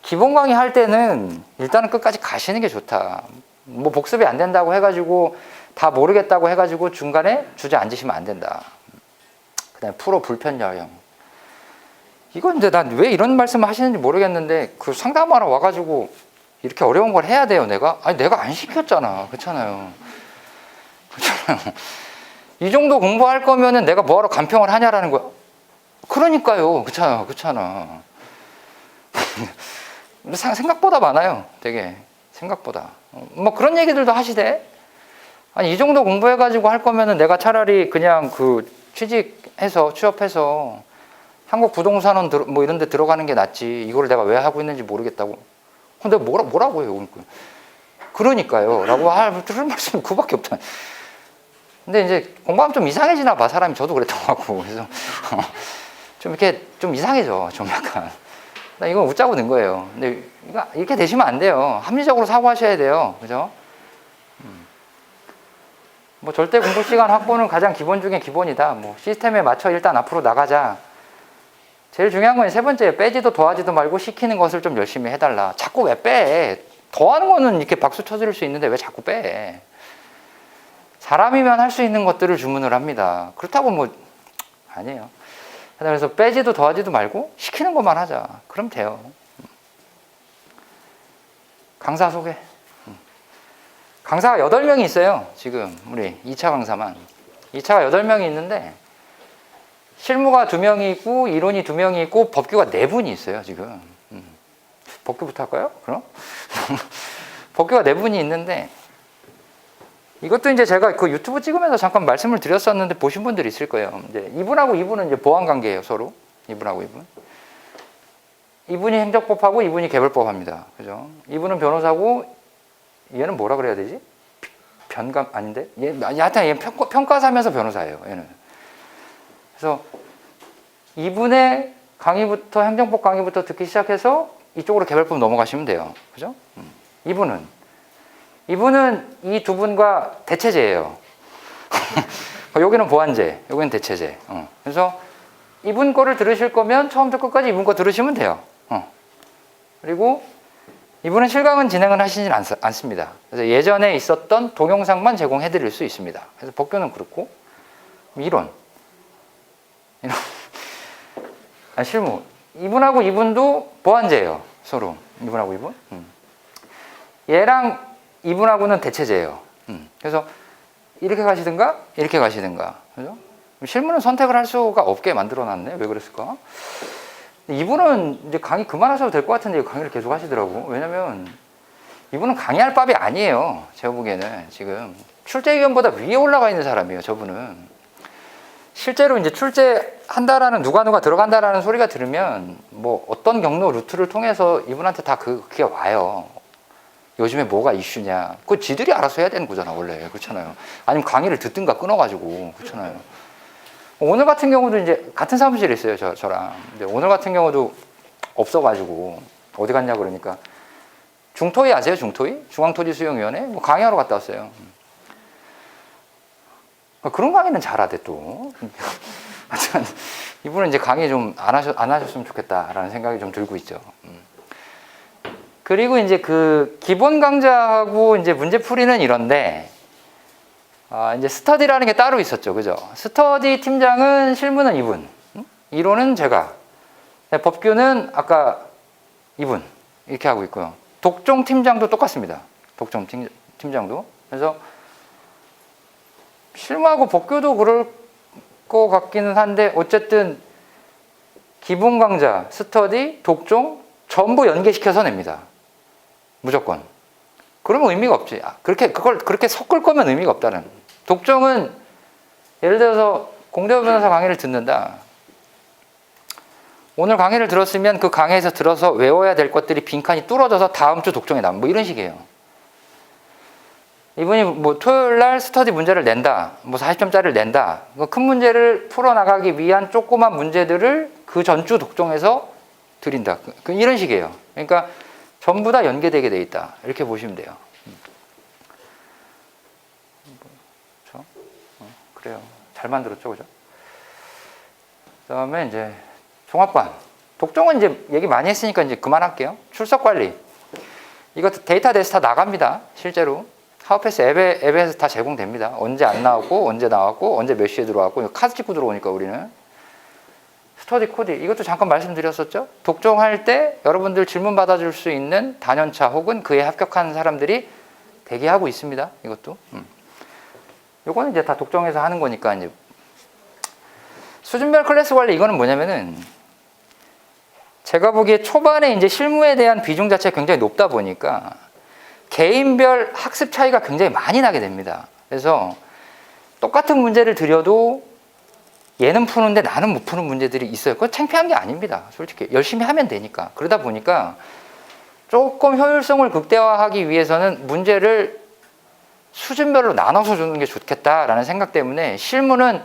기본 강의 할 때는 일단은 끝까지 가시는 게 좋다. 뭐 복습이 안 된다고 해가지고, 다 모르겠다고 해가지고 중간에 주저앉으시면 안 된다. 그 다음에 프로 불편여형. 이건 이제 난 왜 이런 말씀을 하시는지 모르겠는데, 상담하러 와가지고, 이렇게 어려운 걸 해야 돼요, 내가? 아니, 내가 안 시켰잖아. 그렇잖아요. 이 정도 공부할 거면은 내가 뭐하러 간평을 하냐라는 거야. 그러니까요. 그렇잖아. 생각보다 많아요. 되게. 생각보다. 뭐 그런 얘기들도 하시대. 아니, 이 정도 공부해가지고 할 거면은 내가 차라리 그냥 취업해서 한국부동산원 뭐 이런 데 들어가는 게 낫지. 이거를 내가 왜 하고 있는지 모르겠다고. 근데 뭐라고 해요? 그러니까요. 라고 들을 말씀이 그밖에 없다. 근데 이제 공부하면 좀 이상해지나 봐, 사람이. 저도 그랬던 것 같고. 그래서 좀 이렇게 좀 이상해져. 좀 약간. 나 이건 웃자고 넣은 거예요. 근데 이렇게 되시면 안 돼요. 합리적으로 사고하셔야 돼요. 그죠? 뭐 절대 공부 시간 확보는 가장 기본 중에 기본이다. 뭐 시스템에 맞춰 일단 앞으로 나가자. 제일 중요한 건 3번째, 빼지도 더하지도 말고 시키는 것을 좀 열심히 해달라. 자꾸 왜 빼? 더하는 거는 이렇게 박수 쳐드릴 수 있는데 왜 자꾸 빼? 사람이면 할 수 있는 것들을 주문을 합니다. 그렇다고 뭐 아니에요. 그래서 빼지도 더하지도 말고 시키는 것만 하자. 그럼 돼요. 강사 소개. 강사가 8명이 있어요. 지금 우리 2차 강사만. 2차가 8명이 있는데 실무가 2명이 있고 이론이 2명이 있고 법규가 4분이 있어요, 지금. 법규부터 할까요? 그럼? 법규가 4분이 있는데 이것도 이제 제가 유튜브 찍으면서 잠깐 말씀을 드렸었는데 보신 분들이 있을 거예요. 이제 이분하고 이분은 이제 보완 관계예요, 서로. 이분하고 이분. 이분이 행정법하고 이분이 개별법 합니다. 그죠? 이분은 변호사고 얘는 뭐라 그래야 되지? 변감 아닌데? 하여튼 얘 평가사면서 변호사예요, 얘는. 그래서 이분의 강의부터 행정법 강의부터 듣기 시작해서 이쪽으로 개별법 넘어가시면 돼요. 그죠? 이분은 이 2분과 대체제예요. 여기는 보완제, 여기는 대체제. 그래서 이분 거를 들으실 거면 처음부터 끝까지 이분 거 들으시면 돼요. 그리고 이분은 실강은 진행을 하시진 않습니다. 그래서 예전에 있었던 동영상만 제공해 드릴 수 있습니다. 그래서 법규는 그렇고, 이론. 실무. 이분하고 이분도 보완제예요. 서로. 이분하고 이분. 얘랑 이분하고는 대체제예요. 그래서 이렇게 가시든가, 이렇게 가시든가. 그죠? 실무는 선택을 할 수가 없게 만들어놨네. 왜 그랬을까? 이분은 이제 강의 그만하셔도 될 것 같은데 강의를 계속 하시더라고. 왜냐면 이분은 강의할 밥이 아니에요. 제가 보기에는 지금 출제위원보다 위에 올라가 있는 사람이에요. 저분은 실제로 이제 출제한다라는 누가 들어간다라는 소리가 들으면 뭐 어떤 경로 루트를 통해서 이분한테 다 그게 와요. 요즘에 뭐가 이슈냐. 그거 지들이 알아서 해야 되는 거잖아 원래. 그렇잖아요. 아니면 강의를 듣든가 끊어가지고. 그렇잖아요. 오늘 같은 경우도 이제 같은 사무실에 있어요. 저랑. 근데 오늘 같은 경우도 없어가지고 어디 갔냐 그러니까 중토위 아세요? 중토위? 중앙토지수용위원회? 뭐 강의하러 갔다 왔어요. 그런 강의는 잘하대 또. 하여튼 이분은 이제 강의 좀 안 하셨으면 좋겠다라는 생각이 좀 들고 있죠. 그리고 이제 그 기본 강좌하고 이제 문제 풀이는 이런데, 이제 스터디라는 게 따로 있었죠. 그죠? 스터디 팀장은 실무는 이분, 이론은 제가, 법규는 아까 이분, 이렇게 하고 있고요. 독종 팀장도 똑같습니다. 독종 팀장도. 그래서 실무하고 법규도 그럴 것 같기는 한데, 어쨌든 기본 강좌, 스터디, 독종 전부 연계시켜서 냅니다. 무조건. 그러면 의미가 없지. 그걸 그렇게 섞을 거면 의미가 없다는. 독종은 예를 들어서 공대호 변호사 강의를 듣는다. 오늘 강의를 들었으면 그 강의에서 들어서 외워야 될 것들이 빈칸이 뚫어져서 다음 주 독종에 나면 뭐 이런 식이에요. 이분이 뭐 토요일 날 스터디 문제를 낸다. 뭐 40점짜리를 낸다. 큰 문제를 풀어나가기 위한 조그만 문제들을 그 전주 독종에서 드린다. 이런 식이에요. 그러니까 전부 다 연계되게 돼 있다. 이렇게 보시면 돼요. 그렇죠? 그래요. 잘 만들었죠, 그죠? 그다음에 이제 종합관. 독종은 이제 얘기 많이 했으니까 이제 그만할게요. 출석 관리. 이것도 데이터베이스 다 나갑니다. 실제로. 하우패스 앱에서 다 제공됩니다. 언제 안 나왔고, 언제 나왔고, 언제 몇 시에 들어왔고, 카드 찍고 들어오니까 우리는. 스터디 코디, 이것도 잠깐 말씀드렸었죠? 독종할 때 여러분들 질문 받아줄 수 있는 단연차 혹은 그에 합격한 사람들이 대기하고 있습니다. 이것도. 요거는 이제 다 독종해서 하는 거니까 이제. 수준별 클래스 관리, 이거는 뭐냐면은 제가 보기에 초반에 이제 실무에 대한 비중 자체가 굉장히 높다 보니까 개인별 학습 차이가 굉장히 많이 나게 됩니다. 그래서 똑같은 문제를 드려도 얘는 푸는데 나는 못 푸는 문제들이 있어요. 그건 창피한 게 아닙니다. 솔직히 열심히 하면 되니까. 그러다 보니까 조금 효율성을 극대화하기 위해서는 문제를 수준별로 나눠서 주는 게 좋겠다라는 생각 때문에 실무는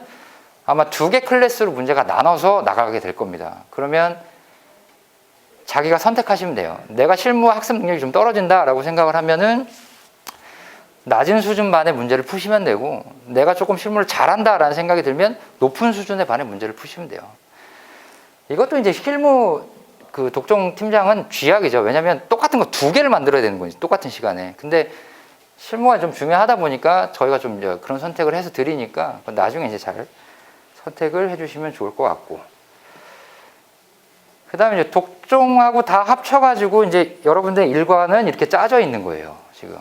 아마 2개 클래스로 문제가 나눠서 나가게 될 겁니다. 그러면 자기가 선택하시면 돼요. 내가 실무 학습 능력이 좀 떨어진다라고 생각을 하면은 낮은 수준 반의 문제를 푸시면 되고, 내가 조금 실무를 잘한다라는 생각이 들면 높은 수준의 반의 문제를 푸시면 돼요. 이것도 이제 실무 그 독종 팀장은 쥐약이죠. 왜냐하면 똑같은 거 2개를 만들어야 되는 거지, 똑같은 시간에. 근데 실무가 좀 중요하다 보니까 저희가 좀 이제 그런 선택을 해서 드리니까 나중에 이제 잘 선택을 해주시면 좋을 것 같고. 그 다음에 이제 독종하고 다 합쳐가지고 이제 여러분들의 일과는 이렇게 짜져 있는 거예요, 지금.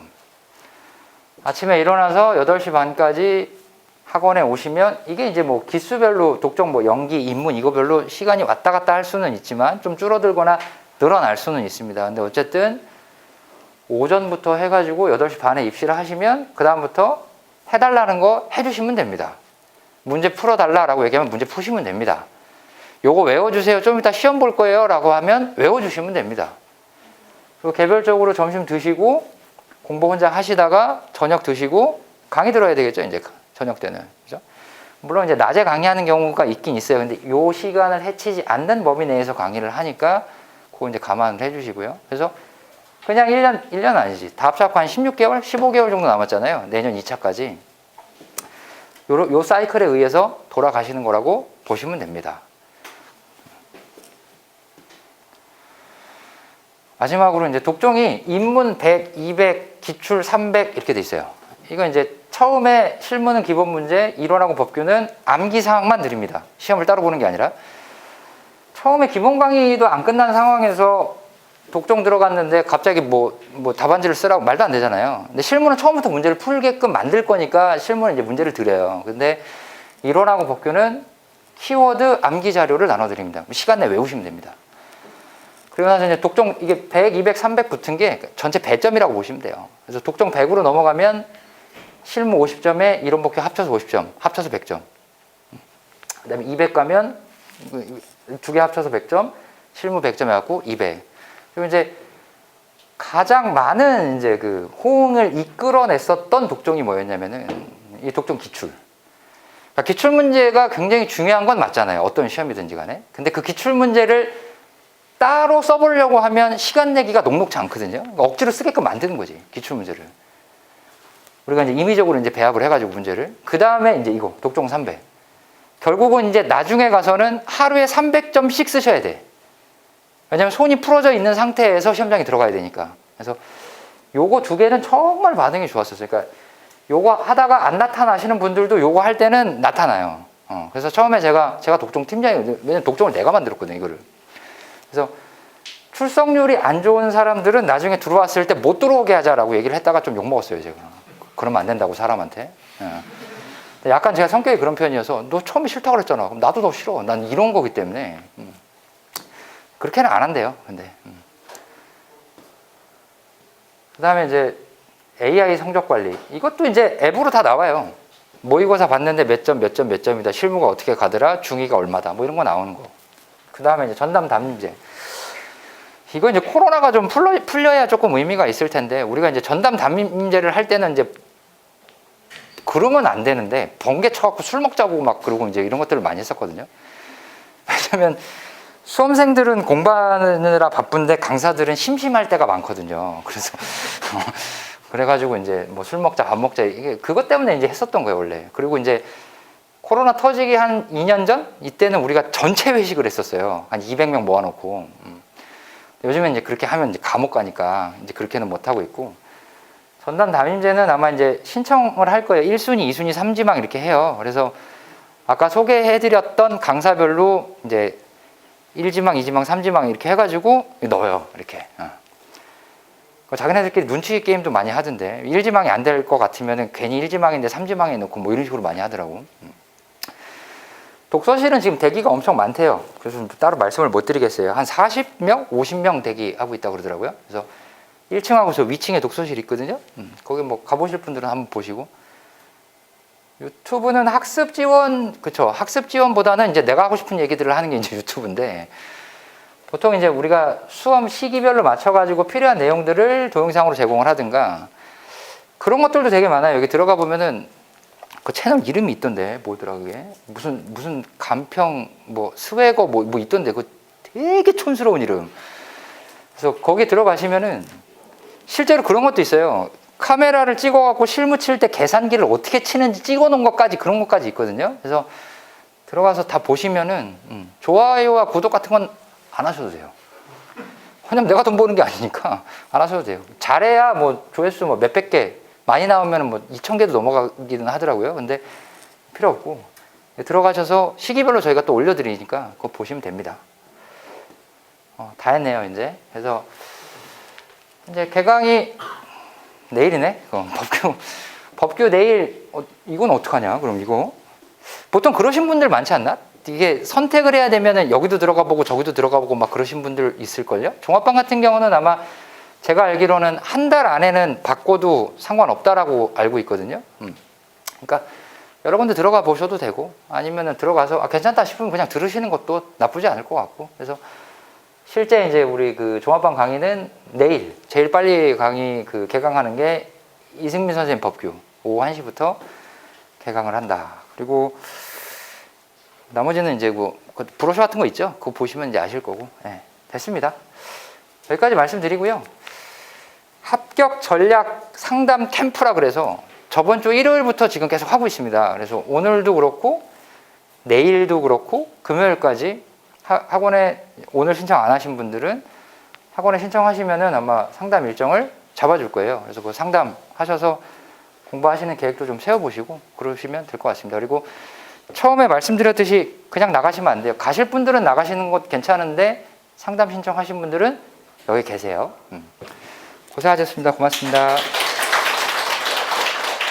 아침에 일어나서 8시 반까지 학원에 오시면 이게 이제 뭐 기수별로 독종 뭐 연기, 입문 이거별로 시간이 왔다 갔다 할 수는 있지만 좀 줄어들거나 늘어날 수는 있습니다. 근데 어쨌든 오전부터 해가지고 8시 반에 입시를 하시면 그 다음부터 해달라는 거 해주시면 됩니다. 문제 풀어달라라고 얘기하면 문제 푸시면 됩니다. 요거 외워주세요. 좀 이따 시험 볼 거예요. 라고 하면 외워주시면 됩니다. 그리고 개별적으로 점심 드시고 공부 혼자 하시다가 저녁 드시고 강의 들어야 되겠죠. 이제 저녁 때는. 그죠? 물론 이제 낮에 강의하는 경우가 있긴 있어요. 근데 요 시간을 해치지 않는 범위 내에서 강의를 하니까 그거 이제 감안을 해주시고요. 그래서 그냥 1년 아니지. 다 합쳐서 한 16개월, 15개월 정도 남았잖아요. 내년 2차까지. 요 사이클에 의해서 돌아가시는 거라고 보시면 됩니다. 마지막으로 이제 독종이 입문 100, 200, 기출 300 이렇게 돼 있어요. 이건 이제 처음에 실무는 기본 문제, 이론하고 법규는 암기 사항만 드립니다. 시험을 따로 보는 게 아니라. 처음에 기본 강의도 안 끝난 상황에서 독종 들어갔는데 갑자기 뭐 답안지를 쓰라고 말도 안 되잖아요. 근데 실무는 처음부터 문제를 풀게끔 만들 거니까 실무는 이제 문제를 드려요. 근데 이론하고 법규는 키워드 암기 자료를 나눠드립니다. 시간 내에 외우시면 됩니다. 그리고 나서 이제 독종 이게 100, 200, 300 붙은 게 전체 배점이라고 보시면 돼요. 그래서 독종 100으로 넘어가면 실무 50점에 이론 법규 합쳐서 50점, 합쳐서 100점. 그다음에 200 가면 두 개 합쳐서 100점, 실무 100점 해갖고 200. 그리고 이제 가장 많은 이제 그 호응을 이끌어냈었던 독종이 뭐였냐면은 이 독종 기출. 그러니까 기출 문제가 굉장히 중요한 건 맞잖아요. 어떤 시험이든지 간에. 근데 그 기출 문제를 따로 써보려고 하면 시간 내기가 녹록지 않거든요. 그러니까 억지로 쓰게끔 만드는 거지, 기출 문제를. 우리가 이제 임의적으로 이제 배합을 해가지고 문제를. 그 다음에 이제 이거, 독종 300. 결국은 이제 나중에 가서는 하루에 300점씩 쓰셔야 돼. 왜냐면 손이 풀어져 있는 상태에서 시험장에 들어가야 되니까. 그래서 요거 두 개는 정말 반응이 좋았었어요. 그러니까 요거 하다가 안 나타나시는 분들도 요거 할 때는 나타나요. 그래서 처음에 제가 독종 팀장이거든요. 왜냐면 독종을 내가 만들었거든요, 이거를. 그래서 출석률이 안 좋은 사람들은 나중에 들어왔을 때 못 들어오게 하자라고 얘기를 했다가 좀 욕먹었어요, 제가. 그러면 안 된다고, 사람한테. 약간 제가 성격이 그런 편이어서 너 처음에 싫다고 그랬잖아. 그럼 나도 더 싫어. 난 이런 거기 때문에. 그렇게는 안 한대요, 근데. 그 다음에 이제 AI 성적 관리. 이것도 이제 앱으로 다 나와요. 모의고사 봤는데 몇 점, 몇 점, 몇 점이다. 실무가 어떻게 가더라. 중위가 얼마다. 뭐 이런 거 나오는 거. 그 다음에 이제 전담 담임제. 이거 이제 코로나가 좀 풀려야 조금 의미가 있을 텐데, 우리가 이제 전담 담임제를 할 때는 이제 그러면 안 되는데, 번개 쳐갖고 술 먹자고 막 그러고 이제 이런 것들을 많이 했었거든요. 왜냐면 수험생들은 공부하느라 바쁜데 강사들은 심심할 때가 많거든요. 그래서 그래가지고 이제 뭐 술 먹자, 밥 먹자, 이게 그것 때문에 이제 했었던 거예요, 원래. 그리고 이제 코로나 터지기 한 2년 전? 이때는 우리가 전체 회식을 했었어요. 한 200명 모아놓고. 요즘엔 이제 그렇게 하면 이제 감옥 가니까 이제 그렇게는 못하고 있고. 전담 담임제는 아마 이제 신청을 할 거예요. 1순위, 2순위, 3지망 이렇게 해요. 그래서 아까 소개해드렸던 강사별로 이제 1지망, 2지망, 3지망 이렇게 해가지고 넣어요. 이렇게. 자기네들끼리 눈치 게임도 많이 하던데, 1지망이 안 될 것 같으면 괜히 1지망인데 3지망에 넣고 뭐 이런 식으로 많이 하더라고. 독서실은 지금 대기가 엄청 많대요. 그래서 따로 말씀을 못 드리겠어요. 한 40명, 50명 대기하고 있다고 그러더라고요. 그래서 1층하고 저 위층에 독서실이 있거든요. 거기 뭐 가보실 분들은 한번 보시고. 유튜브는 학습 지원, 그쵸. 학습 지원보다는 이제 내가 하고 싶은 얘기들을 하는 게 이제 유튜브인데, 보통 이제 우리가 수험 시기별로 맞춰가지고 필요한 내용들을 동영상으로 제공을 하든가, 그런 것들도 되게 많아요. 여기 들어가 보면은 그 채널 이름이 있던데, 뭐더라, 그게? 무슨 간평, 뭐, 스웨거, 뭐 있던데, 그 되게 촌스러운 이름. 그래서 거기 들어가시면은 실제로 그런 것도 있어요. 카메라를 찍어갖고 실무 칠 때 계산기를 어떻게 치는지 찍어놓은 것까지, 그런 것까지 있거든요. 그래서 들어가서 다 보시면은, 좋아요와 구독 같은 건 안 하셔도 돼요. 왜냐면 내가 돈 버는 게 아니니까 안 하셔도 돼요. 잘해야 뭐 조회수 뭐 몇백 개, 많이 나오면 뭐 2,000개도 넘어가기는 하더라고요. 근데 필요 없고, 들어가셔서 시기별로 저희가 또 올려드리니까 그거 보시면 됩니다. 다 했네요, 이제. 그래서 이제 개강이 내일이네. 법규 내일. 이건 어떡하냐? 그럼 이거 보통 그러신 분들 많지 않나? 이게 선택을 해야 되면은 여기도 들어가 보고 저기도 들어가 보고 막 그러신 분들 있을걸요? 종합반 같은 경우는 아마 제가 알기로는 한 달 안에는 바꿔도 상관없다라고 알고 있거든요. 그러니까 여러분들 들어가 보셔도 되고, 아니면은 들어가서 괜찮다 싶으면 그냥 들으시는 것도 나쁘지 않을 것 같고. 그래서 실제 이제 우리 그 종합반 강의는 내일 제일 빨리 강의 그 개강하는 게 이승민 선생님 법규 오후 1시부터 개강을 한다. 그리고 나머지는 이제 그 브로셔 같은 거 있죠? 그거 보시면 이제 아실 거고. 네, 됐습니다. 여기까지 말씀드리고요. 합격 전략 상담 캠프라 그래서 저번 주 일요일부터 지금 계속 하고 있습니다. 그래서 오늘도 그렇고 내일도 그렇고 금요일까지 학원에 오늘 신청 안 하신 분들은 학원에 신청하시면은 아마 상담 일정을 잡아줄 거예요. 그래서 그 상담 하셔서 공부하시는 계획도 좀 세워보시고 그러시면 될 것 같습니다. 그리고 처음에 말씀드렸듯이 그냥 나가시면 안 돼요. 가실 분들은 나가시는 것 괜찮은데 상담 신청하신 분들은 여기 계세요. 고생하셨습니다. 고맙습니다.